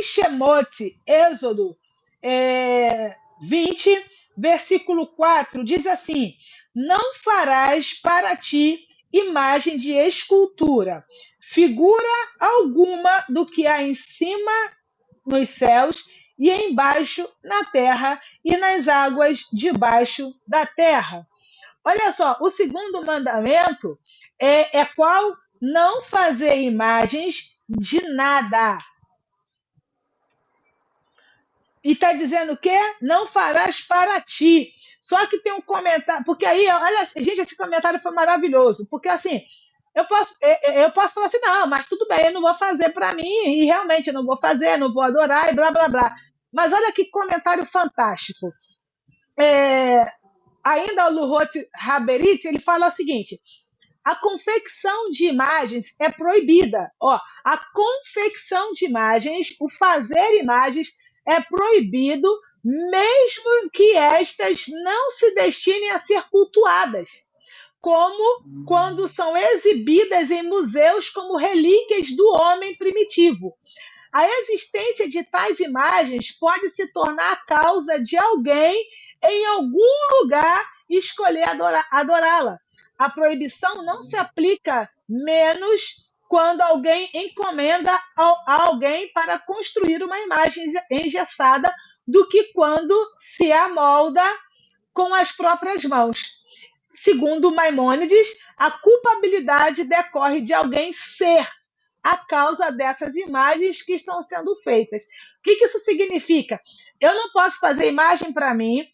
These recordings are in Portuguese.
Shemote, Êxodo 20, versículo 4, diz assim: não farás para ti imagem de escultura, figura alguma do que há em cima nos céus e embaixo na terra e nas águas debaixo da terra. Olha só, o segundo mandamento é qual? Não fazer imagens de nada. E está dizendo o quê? Não farás para ti. Só que tem um comentário, porque aí, olha, gente, esse comentário foi maravilhoso, porque assim, eu posso falar assim, não, mas tudo bem, eu não vou fazer para mim, e realmente eu não vou fazer, não vou adorar, e blá, blá, blá. Mas olha que comentário fantástico. É, ainda o Luhot Haberit, ele fala o seguinte: a confecção de imagens é proibida. Ó, a confecção de imagens, o fazer imagens é proibido, mesmo que estas não se destinem a ser cultuadas, como quando são exibidas em museus como relíquias do homem primitivo. A existência de tais imagens pode se tornar a causa de alguém em algum lugar escolher adorá-la. A proibição não se aplica menos quando alguém encomenda a alguém para construir uma imagem engessada do que quando se amolda com as próprias mãos. Segundo Maimônides, a culpabilidade decorre de alguém ser a causa dessas imagens que estão sendo feitas. O que isso significa? Eu não posso fazer imagem para mim,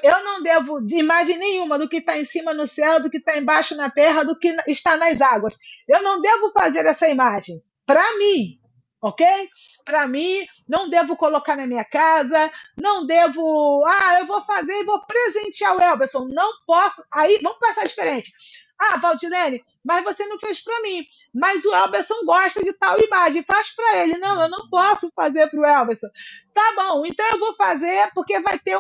eu não devo de imagem nenhuma do que está em cima no céu, do que está embaixo na terra, do que está nas águas. Eu não devo fazer essa imagem para mim, ok? Para mim, não devo colocar na minha casa, não devo, eu vou fazer e vou presentear o Elberson. Não posso. Aí, vamos pensar diferente. Valdilene, mas você não fez para mim. Mas o Elberson gosta de tal imagem, faz para ele. Não, eu não posso fazer para o Elberson. Tá bom, então eu vou fazer porque vai ter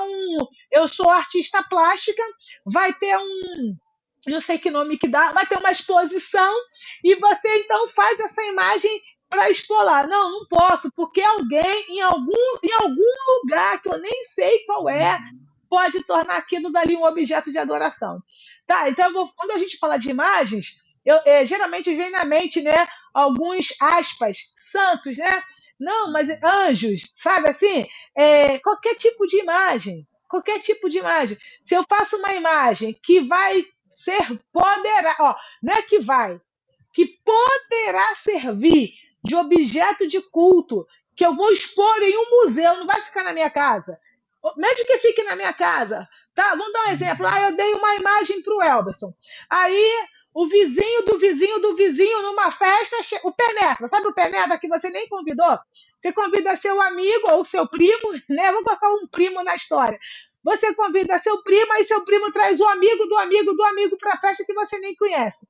eu sou artista plástica, vai ter não sei que nome que dá, vai ter uma exposição e você então faz essa imagem para expor lá. Não, não posso, porque alguém em algum lugar que eu nem sei qual é, pode tornar aquilo dali um objeto de adoração. Tá, então quando a gente fala de imagens, geralmente vem na mente, né, alguns aspas, santos, né? Não, mas anjos, sabe assim? Qualquer tipo de imagem. Qualquer tipo de imagem. Se eu faço uma imagem que vai ser poderá, não é que poderá servir de objeto de culto, que eu vou expor em um museu, não vai ficar na minha casa. Mesmo que fique na minha casa, tá? Vamos dar um exemplo. Eu dei uma imagem para o Elberson. Aí o vizinho do vizinho do vizinho numa festa, o penetra, sabe o penetra que você nem convidou? Você convida seu amigo ou seu primo, né? Vamos colocar um primo na história. Você convida seu primo, aí seu primo traz o amigo do amigo do amigo para a festa que você nem conhece.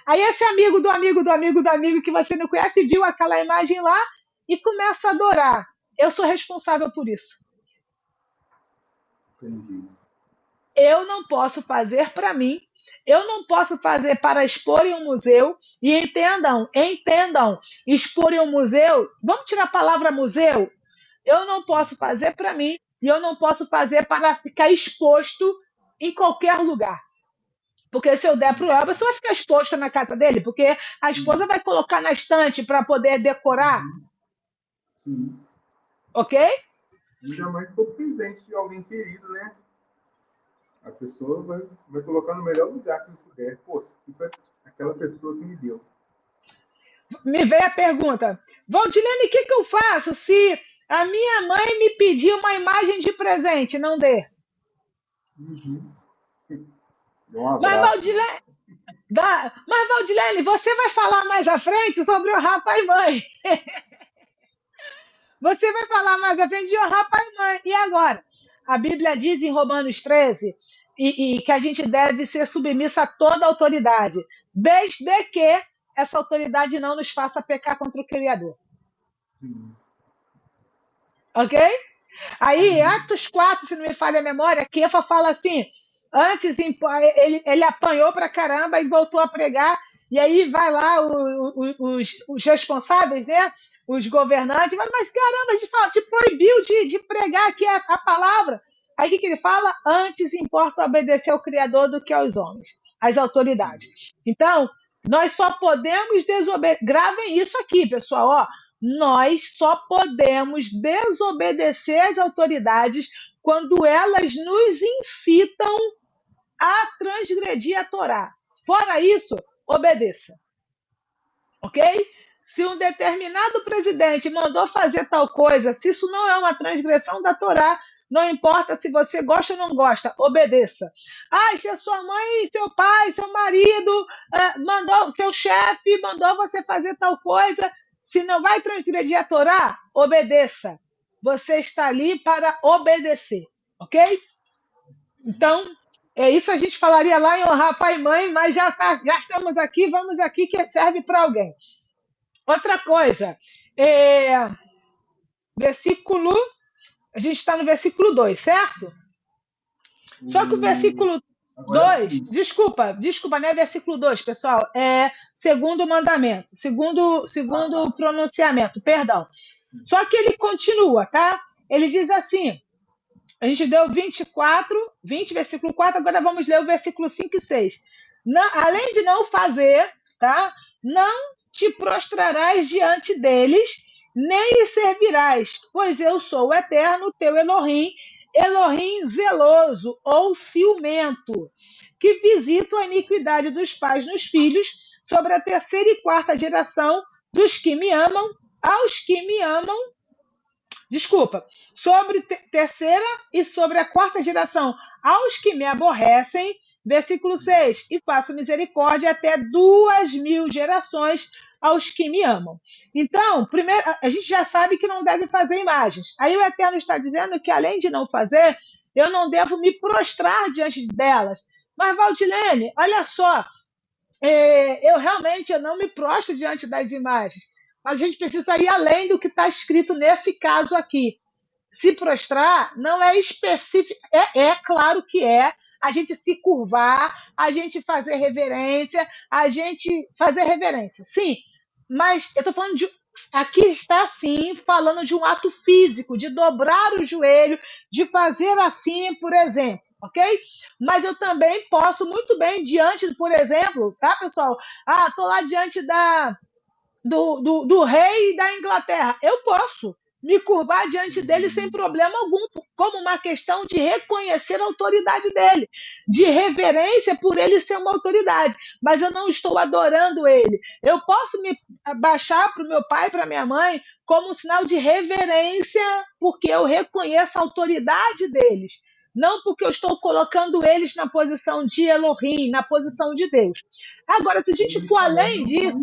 Aí esse amigo do amigo do amigo do amigo que você não conhece viu aquela imagem lá e começa a adorar. Eu sou responsável por isso. Entendi. Eu não posso fazer para mim, eu não posso fazer para expor em um museu, e entendam, expor em um museu, vamos tirar a palavra museu? Eu não posso fazer para mim, e eu não posso fazer para ficar exposto em qualquer lugar. Porque se eu der para o Elvis, vai ficar exposto na casa dele, porque a esposa vai colocar na estante para poder decorar. Sim. Ok? Ainda mais se for presente de alguém querido, né? A pessoa vai colocar no melhor lugar que puder. Pô, foi aquela pessoa que me deu. Me veio a pergunta, Valdilene, o que eu faço se a minha mãe me pedir uma imagem de presente? Não dê. Um abraço. Mas, Valdilene, você vai falar mais à frente sobre honrar pai e mãe. Você vai falar mais à frente de honrar pai e mãe. E agora? A Bíblia diz em Romanos 13 e que a gente deve ser submissa a toda autoridade, desde que essa autoridade não nos faça pecar contra o Criador. Ok? Aí, Atos 4, se não me falha a memória, Kefa fala assim, antes ele apanhou pra caramba e voltou a pregar, e aí vai lá os responsáveis, né? os governantes, mas caramba, a gente fala, te proibiu de pregar aqui a palavra. Aí o que ele fala? Antes importa obedecer ao Criador do que aos homens, às autoridades. Então, nós só podemos desobedecer. Gravem isso aqui, pessoal. Ó, nós só podemos desobedecer às autoridades quando elas nos incitam a transgredir a Torá. Fora isso, obedeça. Ok? Se um determinado presidente mandou fazer tal coisa, se isso não é uma transgressão da Torá, não importa se você gosta ou não gosta, obedeça. Ah, se a sua mãe, seu pai, seu marido, mandou, seu chefe mandou você fazer tal coisa, se não vai transgredir a Torá, obedeça. Você está ali para obedecer, ok? Então, é isso a gente falaria lá em honrar pai e mãe, mas já estamos aqui, vamos aqui que serve para alguém. Outra coisa, versículo, a gente está no versículo 2, certo? Só que o versículo 2, desculpa, não é versículo 2, pessoal, é segundo mandamento, segundo pronunciamento, perdão. Só que ele continua, tá? Ele diz assim, a gente deu 20, versículo 4, agora vamos ler o versículo 5 e 6. Além de não fazer, tá? Não te prostrarás diante deles, nem lhes servirás, pois eu sou o eterno, teu Elohim, Elohim zeloso ou ciumento, que visita a iniquidade dos pais nos filhos, sobre a terceira e quarta geração dos que me amam, aos que me amam, sobre terceira e sobre a quarta geração, aos que me aborrecem, versículo 6, e faço misericórdia até 2.000 gerações aos que me amam. Então, primeiro, a gente já sabe que não deve fazer imagens. Aí o Eterno está dizendo que, além de não fazer, eu não devo me prostrar diante delas. Mas, Valdilene, olha só, eu não me prostro diante das imagens. Mas a gente precisa ir além do que está escrito nesse caso aqui. Se prostrar não é específico, claro que é a gente se curvar, a gente fazer reverência, sim, mas eu estou falando aqui está sim falando de um ato físico, de dobrar o joelho, de fazer assim, por exemplo, ok? Mas eu também posso muito bem diante, por exemplo, tá, pessoal? Estou lá diante do rei da Inglaterra. Eu posso me curvar diante dele sem problema algum, como uma questão de reconhecer a autoridade dele, de reverência por ele ser uma autoridade, mas eu não estou adorando ele. Eu posso me baixar para o meu pai, para minha mãe, como um sinal de reverência, porque eu reconheço a autoridade deles, não porque eu estou colocando eles na posição de Elohim, na posição de Deus. Agora, se a gente for além disso...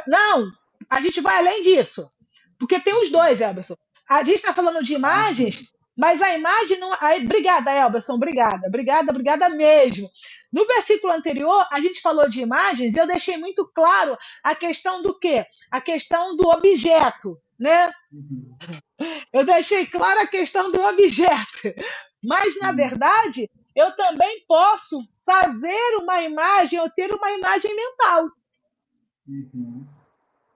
Não, a gente vai além disso. Porque tem os dois, Elberson. A gente está falando de imagens, mas a imagem não... Obrigada, Elberson, obrigada mesmo. No versículo anterior, a gente falou de imagens e eu deixei muito claro a questão do quê? A questão do objeto, né? Eu deixei claro a questão do objeto. Mas, na verdade, eu também posso fazer uma imagem ou ter uma imagem mental.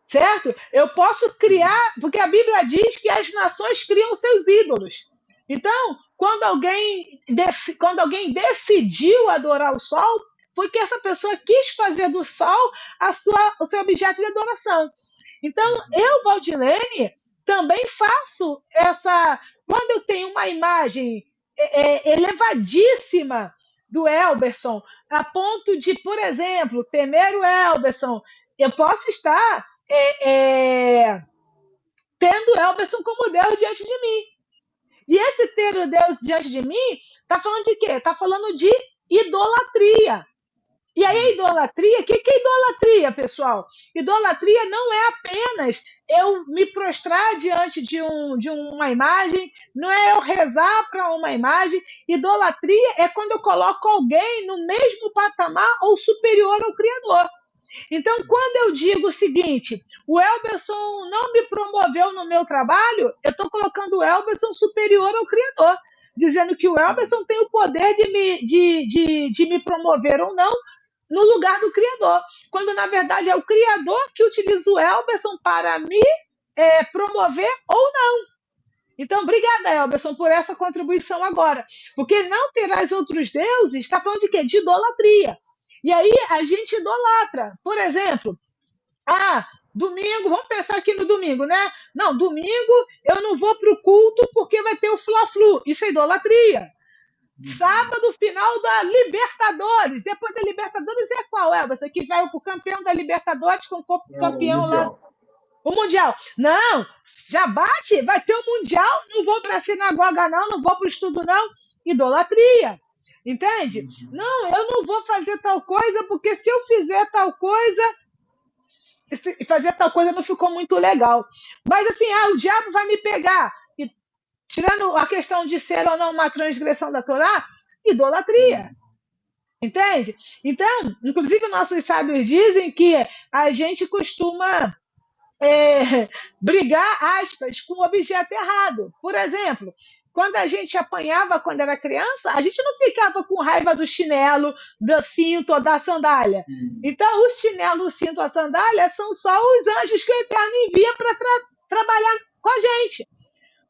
Certo? Eu posso criar, porque a Bíblia diz que as nações criam seus ídolos. Então, quando alguém decidiu adorar o sol, foi que essa pessoa quis fazer do sol o seu objeto de adoração. Então, eu, Valdilene, também faço essa... Quando eu tenho uma imagem elevadíssima do Elberson, a ponto de, por exemplo, temer o Elberson, eu posso estar tendo o Elberson como Deus diante de mim. E esse ter o Deus diante de mim está falando de quê? Está falando de idolatria. E aí a idolatria, o que é idolatria, pessoal? Idolatria não é apenas eu me prostrar diante de uma imagem, não é eu rezar para uma imagem. Idolatria é quando eu coloco alguém no mesmo patamar ou superior ao Criador. Então, quando eu digo o seguinte, o Elberson não me promoveu no meu trabalho, eu estou colocando o Elberson superior ao Criador, dizendo que o Elberson tem o poder de me promover ou não, no lugar do Criador, quando na verdade é o Criador que utiliza o Elberson para me promover ou não. Então, obrigada, Elberson, por essa contribuição agora. Porque não terás outros deuses, está falando de quê? De idolatria. E aí a gente idolatra. Por exemplo, domingo, vamos pensar aqui no domingo, né? Não, domingo eu não vou para o culto porque vai ter o Fla-Flu. Isso é idolatria. Sábado, final da Libertadores. Depois da Libertadores é qual, Elberson? Que vai o campeão da Libertadores com o campeão lá. O Mundial. Não, já bate, vai ter o Mundial, não vou para a sinagoga não vou para o estudo não. Idolatria. Entende? Não, eu não vou fazer tal coisa, porque se eu fizer tal coisa, fazer tal coisa não ficou muito legal. Mas assim, o diabo vai me pegar. E, tirando a questão de ser ou não uma transgressão da Torá, idolatria. Entende? Então, inclusive nossos sábios dizem que a gente costuma brigar, aspas, com o objeto errado. Por exemplo, quando a gente apanhava quando era criança, a gente não ficava com raiva do chinelo, do cinto ou da sandália. Então, o chinelo, o cinto, a sandália são só os anjos que o Eterno envia para trabalhar com a gente.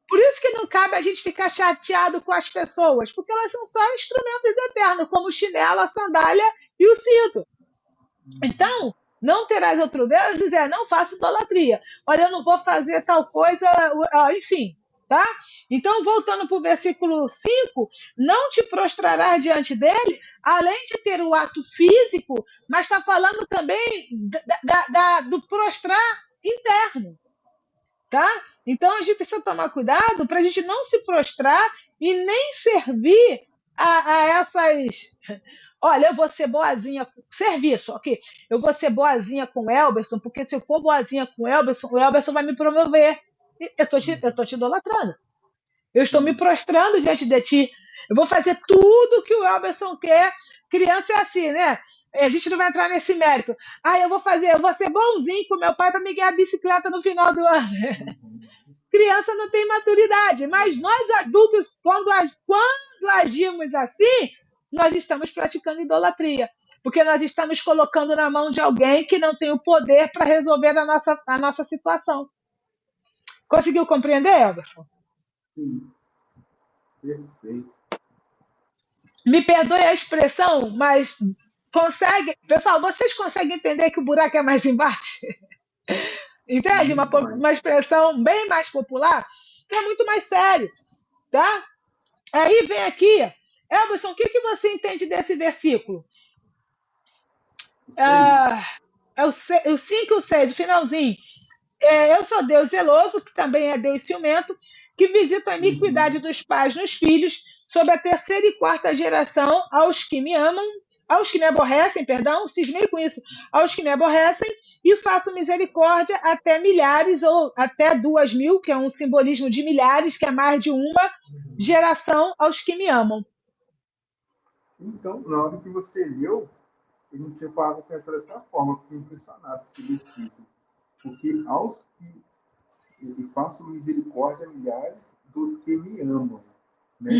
Por isso que não cabe a gente ficar chateado com as pessoas, porque elas são só instrumentos do Eterno, como o chinelo, a sandália e o cinto. Então, não terás outro Deus, dizer, não faça idolatria. Olha, eu não vou fazer tal coisa, enfim, tá? Então, voltando para o versículo 5, não te prostrarás diante dele, além de ter o ato físico, mas está falando também do prostrar interno, tá? Então, a gente precisa tomar cuidado para a gente não se prostrar e nem servir a essas... Olha, eu vou ser boazinha, serviço, ok? Eu vou ser boazinha com o Elberson, porque se eu for boazinha com o Elberson vai me promover. Eu estou te idolatrando. Eu estou me prostrando diante de ti. Eu vou fazer tudo que o Elberson quer. Criança é assim, né? A gente não vai entrar nesse mérito. Eu vou ser bonzinho com meu pai para me ganhar a bicicleta no final do ano. Criança não tem maturidade, mas nós adultos, quando agimos assim, nós estamos praticando idolatria, porque nós estamos colocando na mão de alguém que não tem o poder para resolver a nossa situação. Conseguiu compreender, Elberson? Sim. Perfeito. Me perdoe a expressão, mas pessoal, vocês conseguem entender que o buraco é mais embaixo? Entende? Uma expressão bem mais popular, é muito mais sério, tá? Aí vem aqui, Elberson, o que você entende desse versículo? O 5 e o 6, o finalzinho. Eu sou Deus zeloso, que também é Deus ciumento, que visita a iniquidade dos pais nos filhos, sobre a terceira e quarta geração, aos que me amam, aos que me aborrecem, cismei com isso, aos que me aborrecem, e faço misericórdia até milhares, ou até 2.000, que é um simbolismo de milhares, que é mais de uma geração aos que me amam. Então, na hora que você leu, eu não tinha parado para pensar dessa forma, fiquei impressionado com esse versículo. Porque aos que eu faço misericórdia a milhares dos que me amam, né?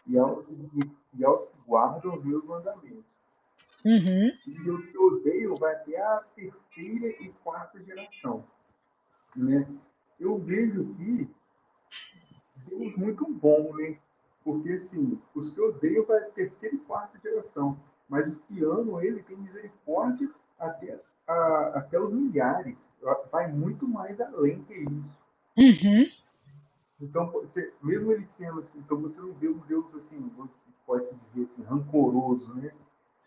E aos que guardam os meus mandamentos. E o que odeio vai até a terceira e quarta geração, né? Eu vejo aqui Deus muito bom, né? Porque assim, os que odeiam vai a terceira e quarta geração, mas os que amam ele tem misericórdia até os milhares, vai muito mais além que isso. Então, mesmo ele sendo assim, então você não vê um Deus assim, pode-se dizer assim, rancoroso, né?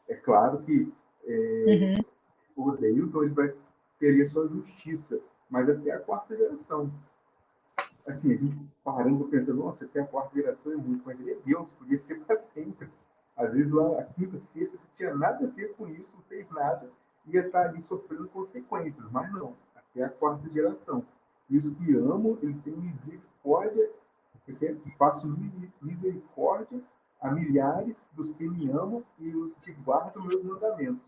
É claro que odeio, então ele vai querer sua justiça, mas até a quarta geração. Assim, a gente parando pensando, nossa, até a quarta geração é muito, mas ele é Deus, podia ser para sempre. Às vezes lá, a quinta, sexta, não tinha nada a ver com isso, não fez nada, ia estar ali sofrendo consequências, mas não, até a quarta geração. E os que amam, ele tem misericórdia, eu faço misericórdia a milhares dos que me amam e os que guardam meus mandamentos.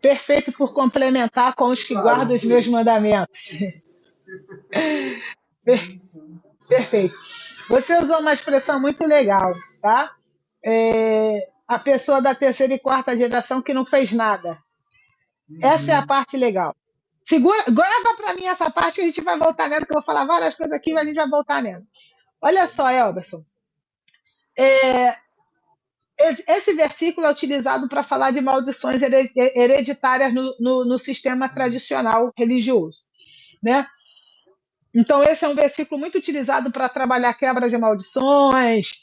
Perfeito por complementar com os que guardam os meus mandamentos. Perfeito. Você usou uma expressão muito legal, tá? a pessoa da terceira e quarta geração que não fez nada. Essa é a parte legal. Segura, grava para mim essa parte que a gente vai voltar nela, que eu vou falar várias coisas aqui, mas a gente vai voltar nela. Olha só, Elberson. Esse versículo é utilizado para falar de maldições hereditárias no sistema tradicional religioso, né? Então, esse é um versículo muito utilizado para trabalhar quebra de maldições,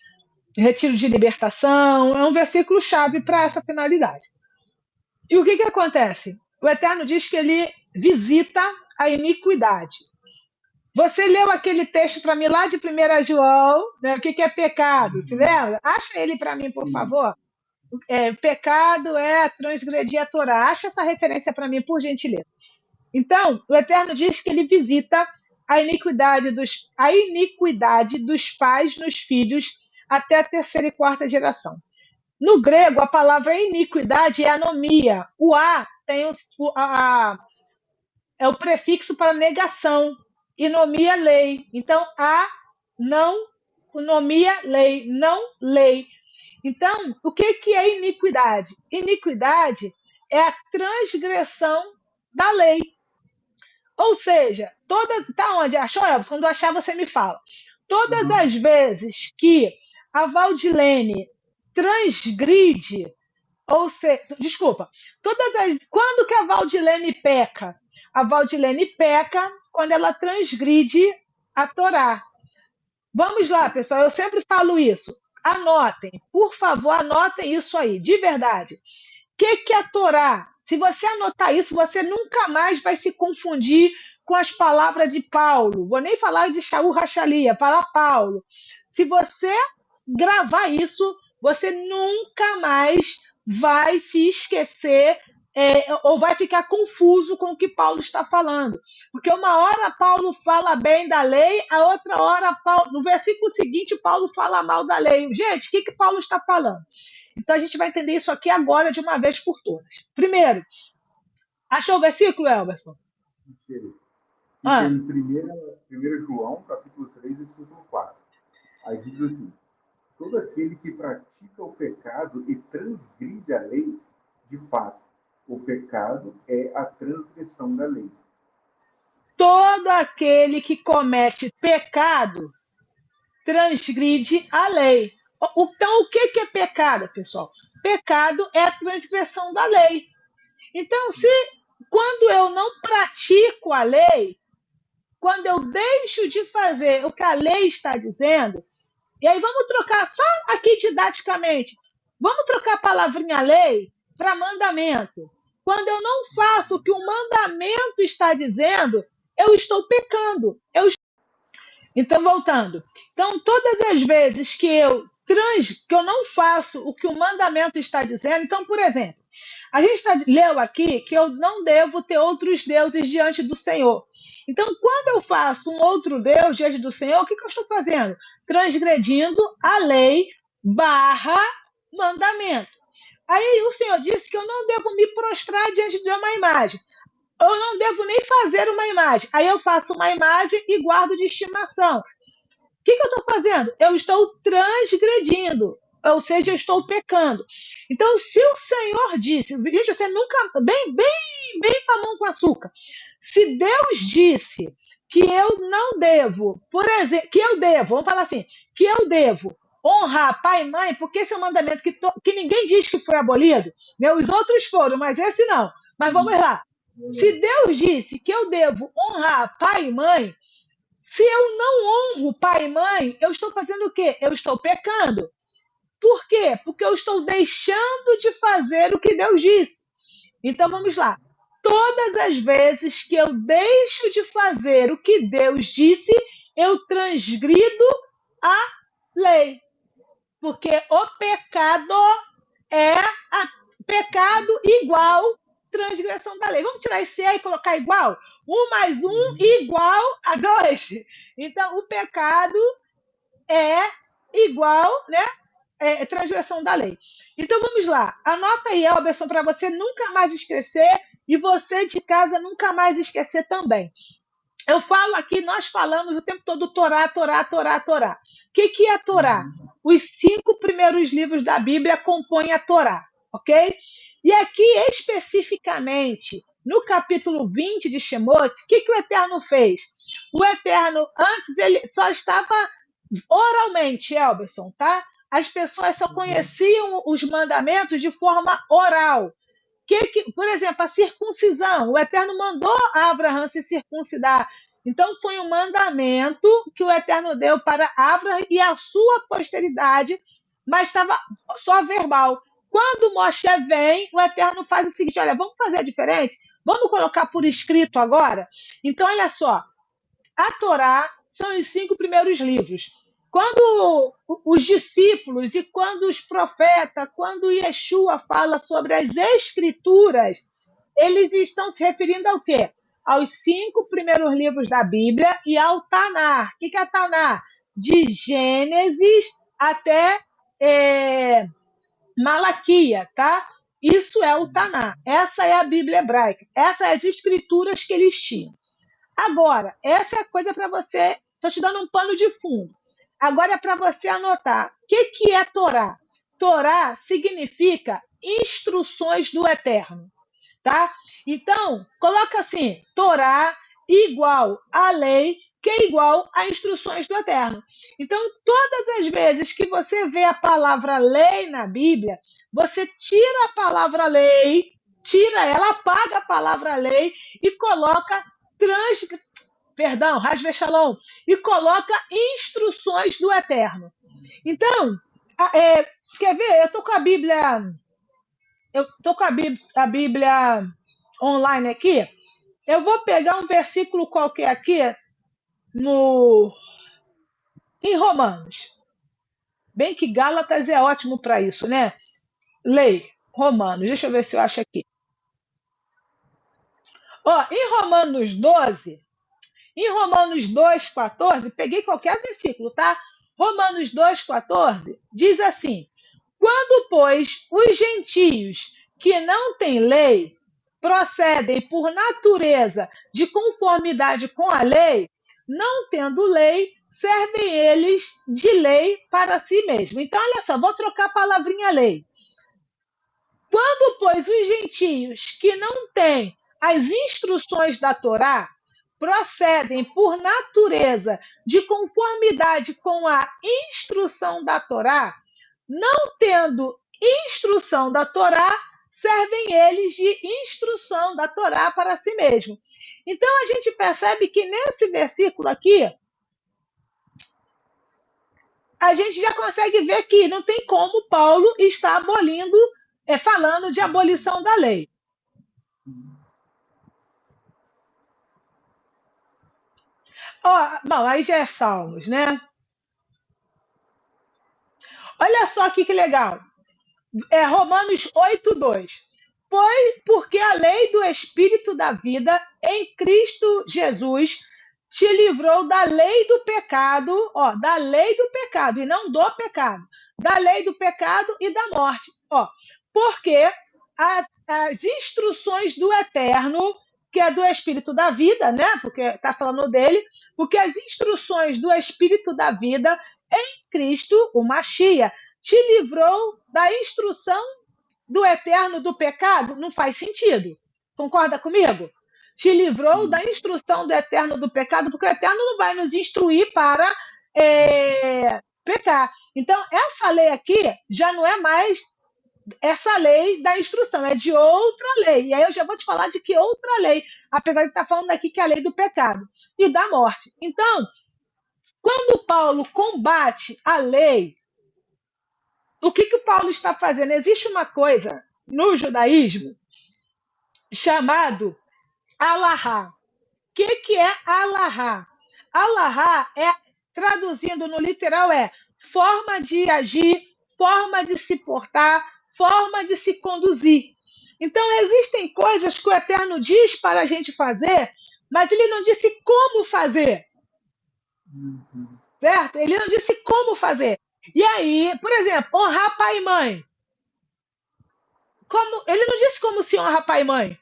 retiro de libertação. É um versículo chave para essa finalidade. E o que acontece? O Eterno diz que ele visita a iniquidade. Você leu aquele texto para mim lá de 1 João, né? O que é pecado? Se lembra? Acha ele para mim, por favor. Pecado é transgredir a Torá. Acha essa referência para mim, por gentileza. Então, o Eterno diz que ele visita a iniquidade dos pais nos filhos até a terceira e quarta geração. No grego, a palavra iniquidade é anomia. O A tem é o prefixo para negação. Inomia, lei. Então, a não, inomia, lei, não lei. Então, o que é iniquidade? Iniquidade é a transgressão da lei. Ou seja, tá onde? Achou, Elvis? Quando achar, você me fala. Todas as vezes que a Valdilene transgride, ou seja, desculpa, quando que a Valdilene peca? A Valdilene peca quando ela transgride a Torá. Vamos lá, pessoal, eu sempre falo isso. Anotem, por favor, anotem isso aí, de verdade. O que é a Torá? Se você anotar isso, você nunca mais vai se confundir com as palavras de Paulo. Vou nem falar de Shaul Rachalia, para Paulo. Se você gravar isso, você nunca mais vai se esquecer ou vai ficar confuso com o que Paulo está falando. Porque uma hora Paulo fala bem da lei, a outra hora, no versículo seguinte, Paulo fala mal da lei. Gente, o que Paulo está falando? Então a gente vai entender isso aqui agora de uma vez por todas. Primeiro, achou o versículo, Elberson? Fica em 1 João, capítulo 3, versículo 4. Aí diz assim: todo aquele que pratica o pecado e transgride a lei, de fato, o pecado é a transgressão da lei. Todo aquele que comete pecado transgride a lei. Então, o que é pecado, pessoal? Pecado é a transgressão da lei. Então, quando eu não pratico a lei, quando eu deixo de fazer o que a lei está dizendo, e aí vamos trocar só aqui didaticamente, vamos trocar a palavrinha lei para mandamento. Quando eu não faço o que o mandamento está dizendo, eu estou pecando. Então, voltando. Então, todas as vezes que eu não faço o que o mandamento está dizendo, então, por exemplo, a gente leu aqui que eu não devo ter outros deuses diante do Senhor. Então, quando eu faço um outro Deus diante do Senhor, o que eu estou fazendo? Transgredindo a lei / mandamento. Aí o Senhor disse que eu não devo me prostrar diante de uma imagem. Eu não devo nem fazer uma imagem. Aí eu faço uma imagem e guardo de estimação. O que eu estou fazendo? Eu estou transgredindo, ou seja, eu estou pecando. Então, se o Senhor disse, gente, você nunca, bem com a mão com açúcar, se Deus disse que eu não devo, por exemplo, que eu devo, vamos falar assim, que eu devo honrar pai e mãe, porque esse é um mandamento que ninguém diz que foi abolido, né? Os outros foram, mas esse não. Mas vamos lá. Se Deus disse que eu devo honrar pai e mãe, se eu não honro pai e mãe, eu estou fazendo o quê? Eu estou pecando. Por quê? Porque eu estou deixando de fazer o que Deus disse. Então vamos lá. Todas as vezes que eu deixo de fazer o que Deus disse, eu transgrido a lei. Porque o pecado é pecado igual transgressão da lei. Vamos tirar esse E e colocar igual? 1 mais 1 igual a 2. Então, o pecado é igual, né? Transgressão da lei. Então, vamos lá. Anota aí, Elberson, para você nunca mais esquecer e você de casa nunca mais esquecer também. Eu falo aqui, nós falamos o tempo todo Torá, Torá, Torá, Torá. O que é Torá? os 5 primeiros livros da Bíblia compõem a Torá, ok? E aqui, especificamente, no capítulo 20 de Shemot, o que o Eterno fez? O Eterno, antes, ele só estava oralmente, Elberson, tá? As pessoas só conheciam os mandamentos de forma oral. Por exemplo, a circuncisão. O Eterno mandou Abraão se circuncidar. Então, foi um mandamento que o Eterno deu para Abraão e a sua posteridade, mas estava só verbal. Quando Moshe vem, o Eterno faz o seguinte: olha, vamos fazer diferente? Vamos colocar por escrito agora? Então, olha só, a Torá são os 5 primeiros livros. Quando os discípulos e quando os profetas, quando Yeshua fala sobre as escrituras, eles estão se referindo ao quê? Aos 5 primeiros livros da Bíblia e ao Tanar. O que é Tanar? De Gênesis até Malaquia, tá? Isso é o Tanar. Essa é a Bíblia hebraica. Essas são as escrituras que eles tinham. Agora, essa é a coisa para você. Estou te dando um pano de fundo. Agora é para você anotar. O que é Torá? Torá significa instruções do Eterno. Tá? Então, coloca assim: Torá igual a lei, que é igual a instruções do Eterno. Então, todas as vezes que você vê a palavra lei na Bíblia, você tira a palavra lei, tira ela, apaga a palavra lei e coloca Hasbe Shalom, e coloca instruções do Eterno. Então, quer ver? Eu estou com a Bíblia online aqui. Eu vou pegar um versículo qualquer aqui em Romanos. Bem que Gálatas é ótimo para isso, né? Lei, Romanos. Deixa eu ver se eu acho aqui. Em Romanos 12, em Romanos 2,14, peguei qualquer versículo, tá? Romanos 2,14 diz assim: quando, pois, os gentios que não têm lei procedem por natureza de conformidade com a lei, não tendo lei, servem eles de lei para si mesmos. Então, olha só, vou trocar a palavrinha lei. Quando, pois, os gentios que não têm as instruções da Torá procedem por natureza de conformidade com a instrução da Torá, não tendo instrução da Torá, servem eles de instrução da Torá para si mesmo. Então a gente percebe que nesse versículo aqui, a gente já consegue ver que não tem como Paulo está abolindo, falando de abolição da lei. Bom, aí já é Salmos, né? Olha só que legal. Romanos 8:2. Porque a lei do Espírito da vida em Cristo Jesus te livrou da lei do pecado, da lei do pecado, e não do pecado, da lei do pecado e da morte. Porque as instruções do Eterno, que é do Espírito da vida, né? Porque está falando dele, porque as instruções do Espírito da vida em Cristo, o Mashiach, te livrou da instrução do Eterno do pecado? Não faz sentido. Concorda comigo? Te livrou da instrução do Eterno do pecado, porque o Eterno não vai nos instruir para pecar. Então, essa lei aqui já não é mais essa lei da instrução, é de outra lei. E aí eu já vou te falar de que outra lei, apesar de estar falando aqui que é a lei do pecado e da morte. Então, quando Paulo combate a lei, o que o Paulo está fazendo? Existe uma coisa no judaísmo chamado alahá. O que é alahá? Alahá, traduzindo no literal, forma de agir, forma de se portar, forma de se conduzir. Então, existem coisas que o Eterno diz para a gente fazer, mas ele não disse como fazer. Certo? Ele não disse como fazer. E aí, por exemplo, honrar pai e mãe. Ele não disse como se honra pai e mãe.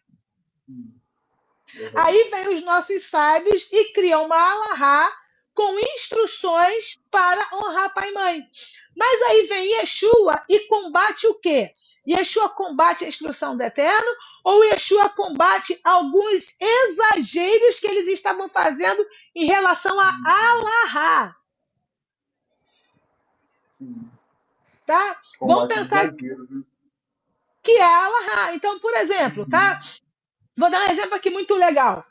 Aí vem os nossos sábios e criam uma alahá com instruções para honrar pai e mãe. Mas aí vem Yeshua e combate o quê? Yeshua combate a instrução do Eterno ou Yeshua combate alguns exageros que eles estavam fazendo em relação a Alahá, Sim. tá? Vamos Combate pensar exagero, né? que é Alahá. Então, por exemplo, tá? Vou dar um exemplo aqui muito legal.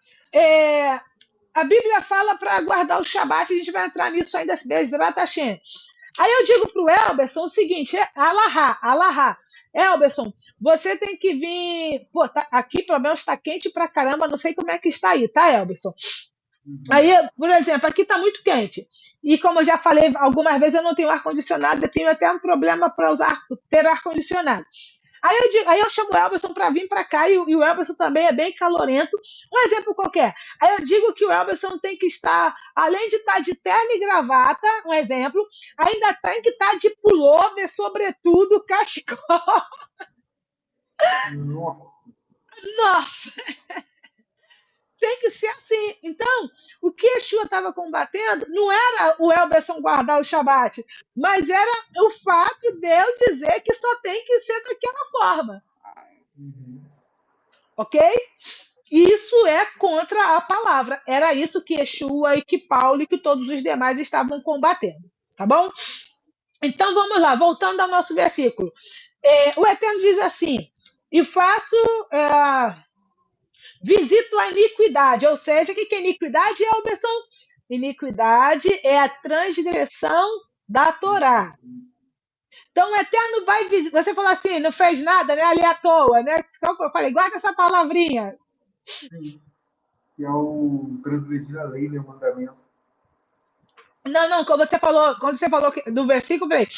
A Bíblia fala para guardar o Shabat, a gente vai entrar nisso ainda esse mês, Hashem. Aí eu digo para o Elberson o seguinte, Alahá. Elberson, você tem que vir... Pô, aqui pelo menos está quente pra caramba, não sei como é que está aí, tá, Elberson? Aí, por exemplo, aqui está muito quente. E como eu já falei algumas vezes, eu não tenho ar-condicionado, eu tenho até um problema para ter ar-condicionado. Aí eu chamo o Elberson para vir para cá e o Elberson também é bem calorento. Um exemplo qualquer. Aí eu digo que o Elberson tem que estar, além de estar de terno e gravata, um exemplo, ainda tem que estar de pullover, sobretudo, cachecol. Nossa! Tem que ser assim. Então, o que Yeshua estava combatendo não era o Elberson guardar o Shabat, mas era o fato de eu dizer que só tem que ser daquela forma. Ok? Isso é contra a palavra. Era isso que Yeshua e que Paulo e que todos os demais estavam combatendo. Tá bom? Então, vamos lá. Voltando ao nosso versículo. O Eterno diz assim, e faço... visito a iniquidade, ou seja, o que é iniquidade, Elberson? Iniquidade é a transgressão da Torá. Então o Eterno vai visitar. Você falou assim, não fez nada, né? Ali à toa, né? Então eu falei, guarda essa palavrinha. Sim. Que é o transgredir a lei, né? O mandamento. Não, quando você falou do versículo, eu falei,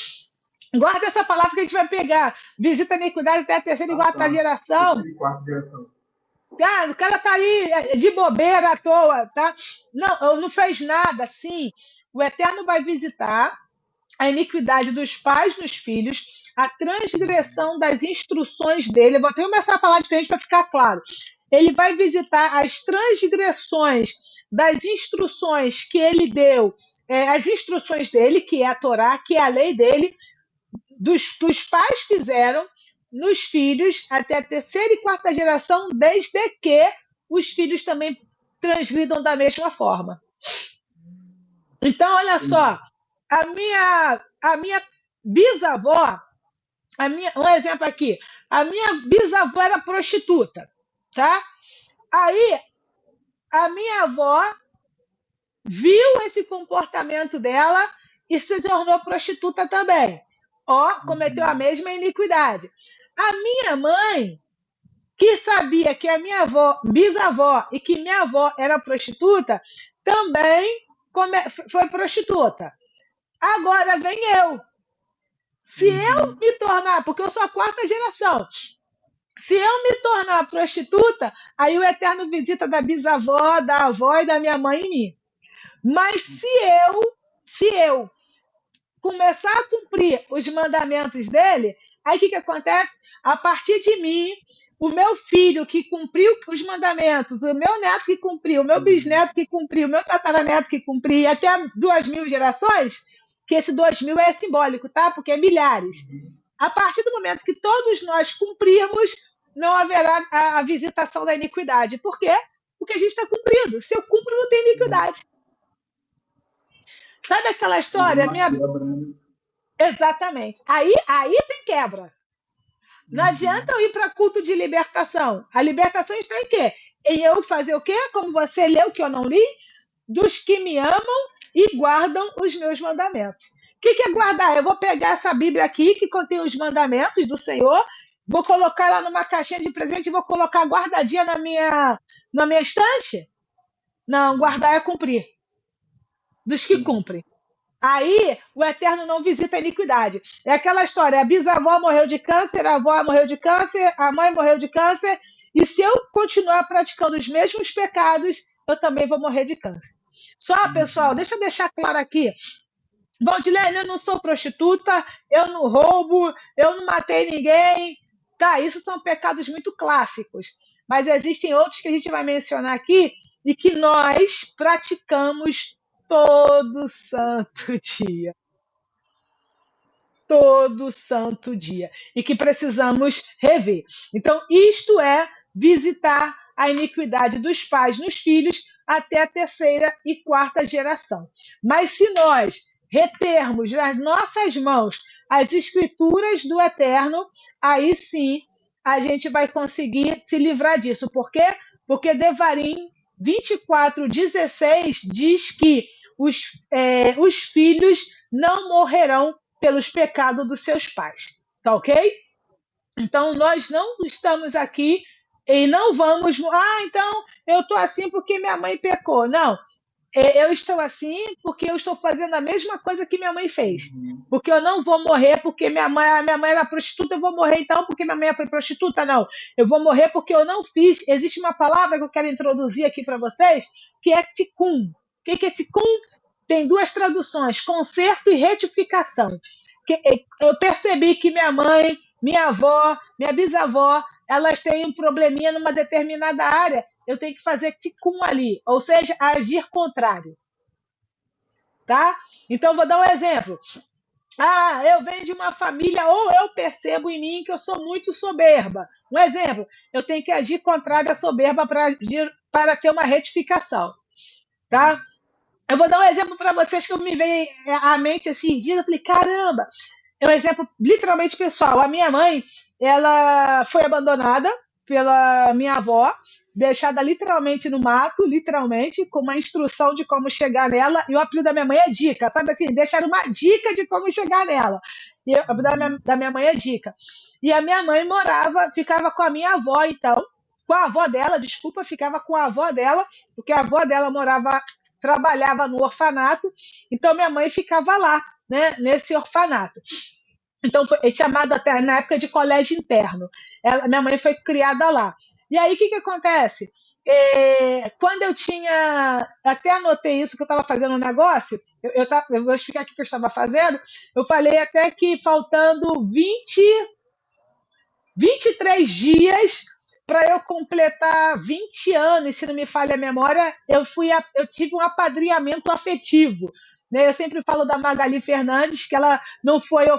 guarda essa palavra que a gente vai pegar. Visita a iniquidade até a terceira e quarta geração. Terceira e quarta geração. O cara tá ali de bobeira à toa, tá? Não fez nada, sim. O Eterno vai visitar a iniquidade dos pais nos filhos, a transgressão das instruções dele. Eu vou até começar a falar diferente para ficar claro. Ele vai visitar as transgressões das instruções que ele deu, as instruções dele, que é a Torá, que é a lei dele, dos pais fizeram nos filhos até a terceira e quarta geração, desde que os filhos também transgridam da mesma forma. Então, olha só, a minha bisavó, um exemplo aqui, a minha bisavó era prostituta, tá? Aí, a minha avó viu esse comportamento dela e se tornou prostituta também. Cometeu a mesma iniquidade. A minha mãe, que sabia que a minha bisavó e que minha avó era prostituta, também foi prostituta. Agora vem eu. Se eu me tornar, porque eu sou a quarta geração, se eu me tornar prostituta, aí o Eterno visita da bisavó, da avó e da minha mãe em mim. Mas se eu começar a cumprir os mandamentos dele, aí o que acontece? A partir de mim, o meu filho que cumpriu os mandamentos, o meu neto que cumpriu, o meu bisneto que cumpriu, o meu tataraneto que cumpriu, até 2.000 gerações, que esse 2.000 é simbólico, tá? Porque é milhares. A partir do momento que todos nós cumprirmos, não haverá a visitação da iniquidade. Por quê? Porque a gente está cumprindo. Se eu cumpro, não tem iniquidade. Sabe aquela história? Exatamente. Aí tem quebra. Não adianta eu ir para culto de libertação. A libertação está em quê? Em eu fazer o quê? Como você leu, que eu não li? Dos que me amam e guardam os meus mandamentos. O que é guardar? Eu vou pegar essa Bíblia aqui, que contém os mandamentos do Senhor, vou colocar ela numa caixinha de presente e vou colocar guardadinha na minha estante? Não, guardar é cumprir. Dos que cumprem. Aí o Eterno não visita a iniquidade. É aquela história, a bisavó morreu de câncer, a avó morreu de câncer, a mãe morreu de câncer, e se eu continuar praticando os mesmos pecados, eu também vou morrer de câncer. Só, pessoal, deixa eu deixar claro aqui. Valdilene, eu não sou prostituta, eu não roubo, eu não matei ninguém. Tá, isso são pecados muito clássicos. Mas existem outros que a gente vai mencionar aqui e que nós praticamos todo santo dia. Todo santo dia. E que precisamos rever. Então, isto é visitar a iniquidade dos pais nos filhos até a terceira e quarta geração. Mas se nós retermos nas nossas mãos as escrituras do Eterno, aí sim a gente vai conseguir se livrar disso. Por quê? Porque Devarim 24:16 diz que os filhos não morrerão pelos pecados dos seus pais. Tá ok? Então, nós não estamos aqui e não vamos. Então eu estou assim porque minha mãe pecou. Não. Eu estou assim porque eu estou fazendo a mesma coisa que minha mãe fez. Porque eu não vou morrer porque minha mãe era prostituta, eu vou morrer então porque minha mãe foi prostituta? Não. Eu vou morrer porque eu não fiz. Existe uma palavra que eu quero introduzir aqui para vocês, que é tikkun. O que é tikkun? Tem duas traduções, conserto e retificação. Eu percebi que minha mãe, minha avó, minha bisavó, elas têm um probleminha numa determinada área, eu tenho que fazer tikkun ali, ou seja, agir contrário. Tá? Então, vou dar um exemplo. Eu venho de uma família, ou eu percebo em mim que eu sou muito soberba. Um exemplo, eu tenho que agir contrário à soberba para ter uma retificação. Tá? Eu vou dar um exemplo para vocês que me veio à mente esses dias. Eu falei, caramba, é um exemplo literalmente pessoal. A minha mãe, ela foi abandonada pela minha avó, deixada literalmente no mato, literalmente, com uma instrução de como chegar nela, e o apelido da minha mãe é Dica, sabe assim, deixaram uma dica de como chegar nela. E o apelido da minha mãe é Dica. E a minha mãe ficava com a minha avó, então, com a avó dela, desculpa, ficava com a avó dela, porque a avó dela trabalhava no orfanato, então minha mãe ficava lá, né, nesse orfanato. Então foi chamado até na época de colégio interno. Minha mãe foi criada lá. E aí o que acontece? Quando eu tinha, até anotei isso que eu estava fazendo um negócio, eu vou explicar aqui o que eu estava fazendo, eu falei até que faltando 23 dias para eu completar 20 anos, se não me falha a memória, eu tive um apadrinhamento afetivo. Né? Eu sempre falo da Magali Fernandes, que ela não foi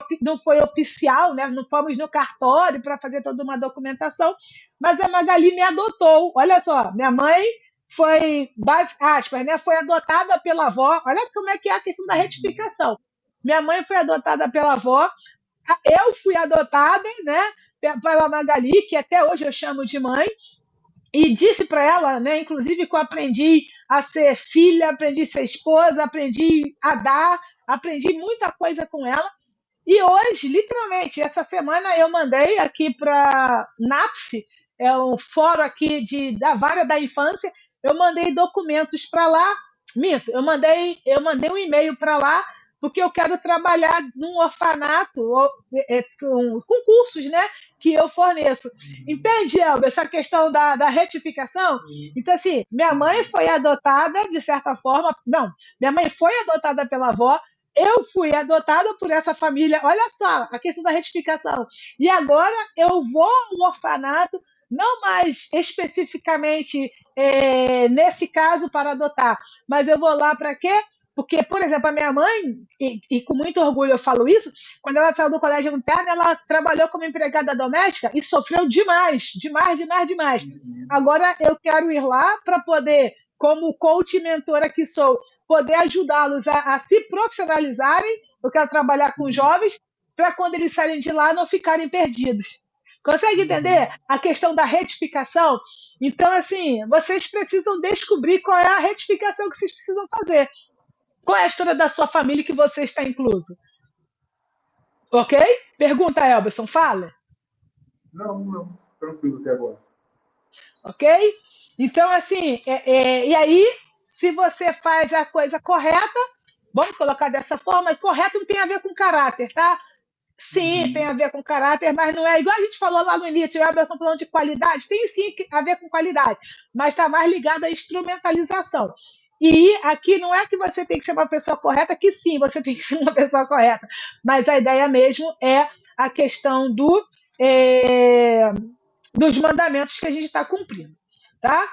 oficial, né? Não fomos no cartório para fazer toda uma documentação, mas a Magali me adotou. Olha só, minha mãe foi, aspas, né? Foi adotada pela avó. Olha como é que é a questão da retificação. Minha mãe foi adotada pela avó, eu fui adotada, né? Pela Magali, que até hoje eu chamo de mãe, e disse para ela, né, inclusive que eu aprendi a ser filha, aprendi a ser esposa, aprendi a dar, aprendi muita coisa com ela. E hoje, literalmente, essa semana eu mandei aqui para NAPSE, é um fórum aqui da Vara da Infância, eu mandei documentos para lá, eu mandei um e-mail para lá, porque eu quero trabalhar num orfanato com cursos, né, que eu forneço. Entende, Elber, essa questão da retificação? Então, assim, minha mãe foi adotada, de certa forma, não, minha mãe foi adotada pela avó, eu fui adotada por essa família, olha só, a questão da retificação. E agora eu vou ao orfanato, não mais especificamente nesse caso para adotar, mas eu vou lá para quê? Porque, por exemplo, a minha mãe, e com muito orgulho eu falo isso, quando ela saiu do colégio interno, ela trabalhou como empregada doméstica e sofreu demais. Agora eu quero ir lá para poder, como coach e mentora que sou, poder ajudá-los a se profissionalizarem. Eu quero trabalhar com jovens para quando eles saírem de lá não ficarem perdidos. Consegue entender a questão da retificação? Então, assim, vocês precisam descobrir qual é a retificação que vocês precisam fazer. Qual é a história da sua família que você está incluso? Ok? Pergunta, Elberson, fala. Não. Tranquilo até agora. Ok? Então, assim, e aí, se você faz a coisa correta, vamos colocar dessa forma, correto não tem a ver com caráter, tá? Sim, tem a ver com caráter, mas não é igual a gente falou lá no início, o Elberson falando de qualidade, tem sim a ver com qualidade, mas está mais ligado à instrumentalização. E aqui não é que você tem que ser uma pessoa correta, que sim, você tem que ser uma pessoa correta, mas a ideia mesmo é a questão dos mandamentos que a gente está cumprindo, tá?